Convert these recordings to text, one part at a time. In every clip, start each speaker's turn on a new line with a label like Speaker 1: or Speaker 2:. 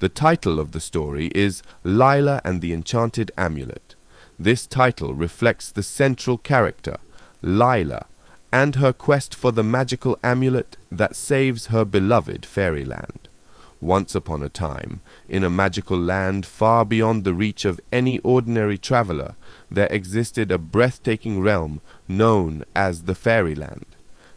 Speaker 1: The title of the story is Lila and the Enchanted Amulet. This title reflects the central character, Lila, and her quest for the magical amulet that saves her beloved fairyland. Once upon a time, in a magical land far beyond the reach of any ordinary traveler, there existed a breathtaking realm known as the fairyland.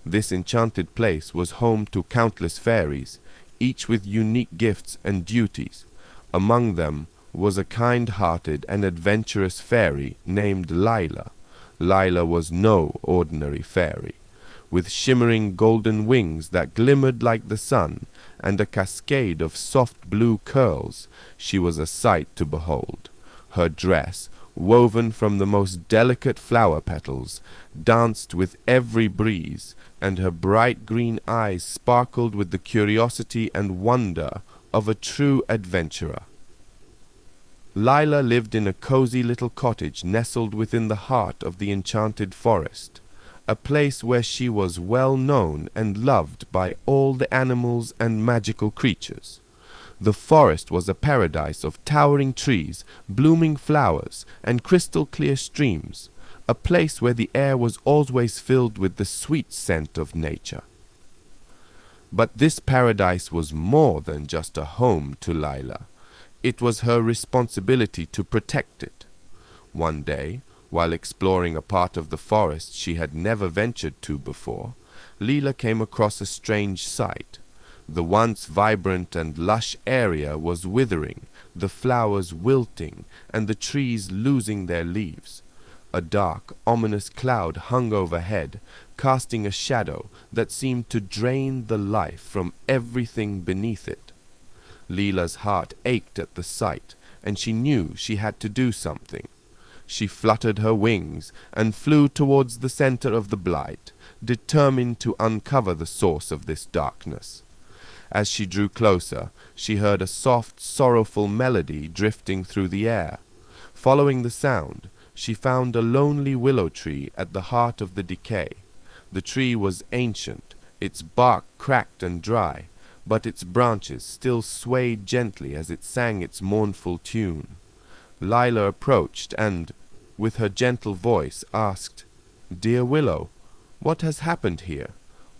Speaker 1: This enchanted place was home to countless fairies, each with unique gifts and duties. Among them was a kind-hearted and adventurous fairy named Lila. Lila was no ordinary fairy. With shimmering golden wings that glimmered like the sun, and a cascade of soft blue curls, she was a sight to behold. Her dress, woven from the most delicate flower petals, danced with every breeze, and her bright green eyes sparkled with the curiosity and wonder of a true adventurer. Lila lived in a cozy little cottage nestled within the heart of the enchanted forest, a place where she was well known and loved by all the animals and magical creatures. The forest was a paradise of towering trees, blooming flowers, and crystal-clear streams, a place where the air was always filled with the sweet scent of nature. But this paradise was more than just a home to Lila. It was her responsibility to protect it. One day, while exploring a part of the forest she had never ventured to before, Lila came across a strange sight. The once vibrant and lush area was withering, the flowers wilting, and the trees losing their leaves. A dark, ominous cloud hung overhead, casting a shadow that seemed to drain the life from everything beneath it. Lila's heart ached at the sight, and she knew she had to do something. She fluttered her wings and flew towards the center of the blight, determined to uncover the source of this darkness. As she drew closer, she heard a soft, sorrowful melody drifting through the air. Following the sound, she found a lonely willow tree at the heart of the decay. The tree was ancient, its bark cracked and dry, but its branches still swayed gently as it sang its mournful tune. Lila approached and, with her gentle voice, asked, "Dear willow, what has happened here?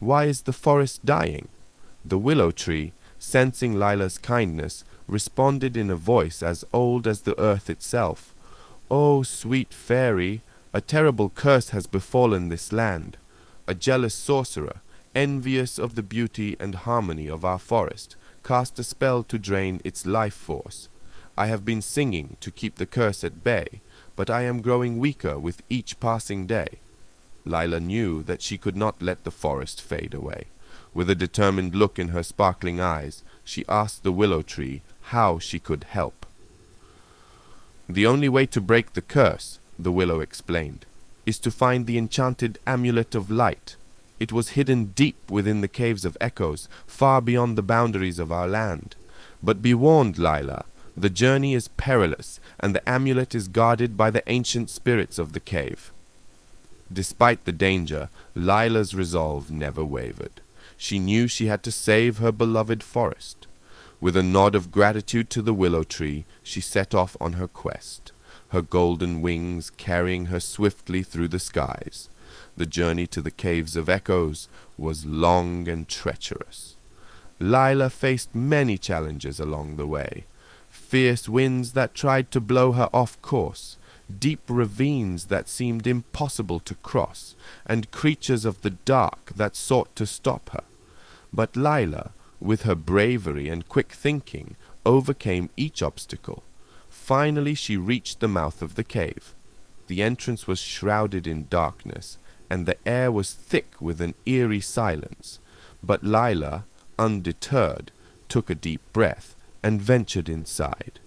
Speaker 1: Why is the forest dying?" The willow tree, sensing Lila's kindness, responded in a voice as old as the earth itself. "Oh, sweet fairy, a terrible curse has befallen this land. A jealous sorcerer, envious of the beauty and harmony of our forest, cast a spell to drain its life force. I have been singing to keep the curse at bay, but I am growing weaker with each passing day." Lila knew that she could not let the forest fade away. With a determined look in her sparkling eyes, she asked the willow tree how she could help. "The only way to break the curse," the willow explained, "is to find the enchanted amulet of light. It was hidden deep within the caves of echoes, far beyond the boundaries of our land. But be warned, Lila, the journey is perilous, and the amulet is guarded by the ancient spirits of the cave." Despite the danger, Lila's resolve never wavered. She knew she had to save her beloved forest. With a nod of gratitude to the willow tree, she set off on her quest, her golden wings carrying her swiftly through the skies. The journey to the caves of echoes was long and treacherous. Lila faced many challenges along the way. Fierce winds that tried to blow her off course, deep ravines that seemed impossible to cross, and creatures of the dark that sought to stop her. But Lila, with her bravery and quick thinking, overcame each obstacle. Finally she reached the mouth of the cave. The entrance was shrouded in darkness, and the air was thick with an eerie silence. But Lila, undeterred, took a deep breath and ventured inside.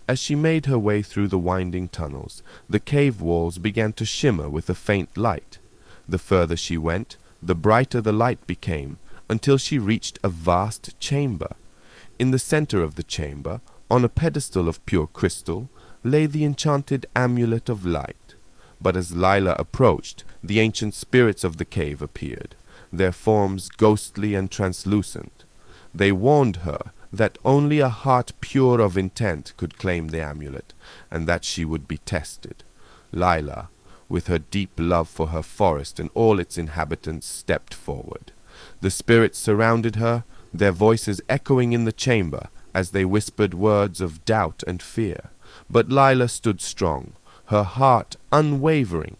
Speaker 1: As she made her way through the winding tunnels, the cave walls began to shimmer with a faint light. The further she went, the brighter the light became, until she reached a vast chamber. In the center of the chamber, on a pedestal of pure crystal, lay the enchanted amulet of light. But as Lila approached, the ancient spirits of the cave appeared, their forms ghostly and translucent. They warned her that only a heart pure of intent could claim the amulet, and that she would be tested. Lila, with her deep love for her forest and all its inhabitants, stepped forward. The spirits surrounded her, their voices echoing in the chamber as they whispered words of doubt and fear. But Lila stood strong, her heart unwavering.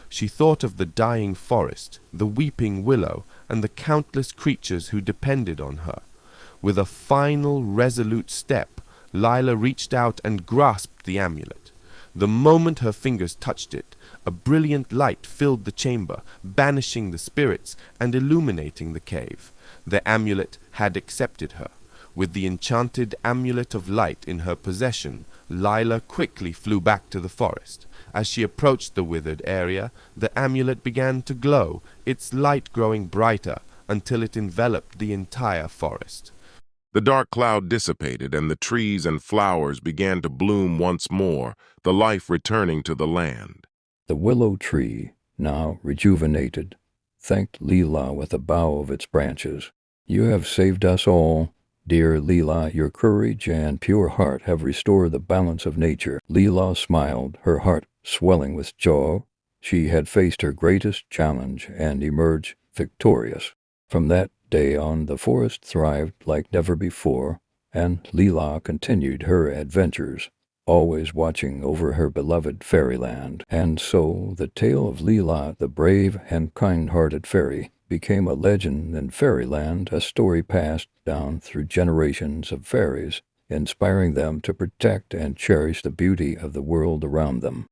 Speaker 1: She thought of the dying forest, the weeping willow, and the countless creatures who depended on her. With a final resolute step, Lila reached out and grasped the amulet. The moment her fingers touched it, a brilliant light filled the chamber, banishing the spirits and illuminating the cave. The amulet had accepted her. With the enchanted amulet of light in her possession, Lila quickly flew back to the forest. As she approached the withered area, the amulet began to glow, its light growing brighter until it enveloped the entire forest.
Speaker 2: The dark cloud dissipated, and the trees and flowers began to bloom once more, the life returning to the land.
Speaker 3: The willow tree, now rejuvenated, thanked Lila with a bow of its branches. "You have saved us all. Dear Lila, your courage and pure heart have restored the balance of nature." Lila smiled, her heart swelling with joy. She had faced her greatest challenge and emerged victorious. From that day on, the forest thrived like never before, and Lila continued her adventures, always watching over her beloved fairyland. And so the tale of Lila, the brave and kind-hearted fairy, became a legend in fairyland, a story passed down through generations of fairies, inspiring them to protect and cherish the beauty of the world around them.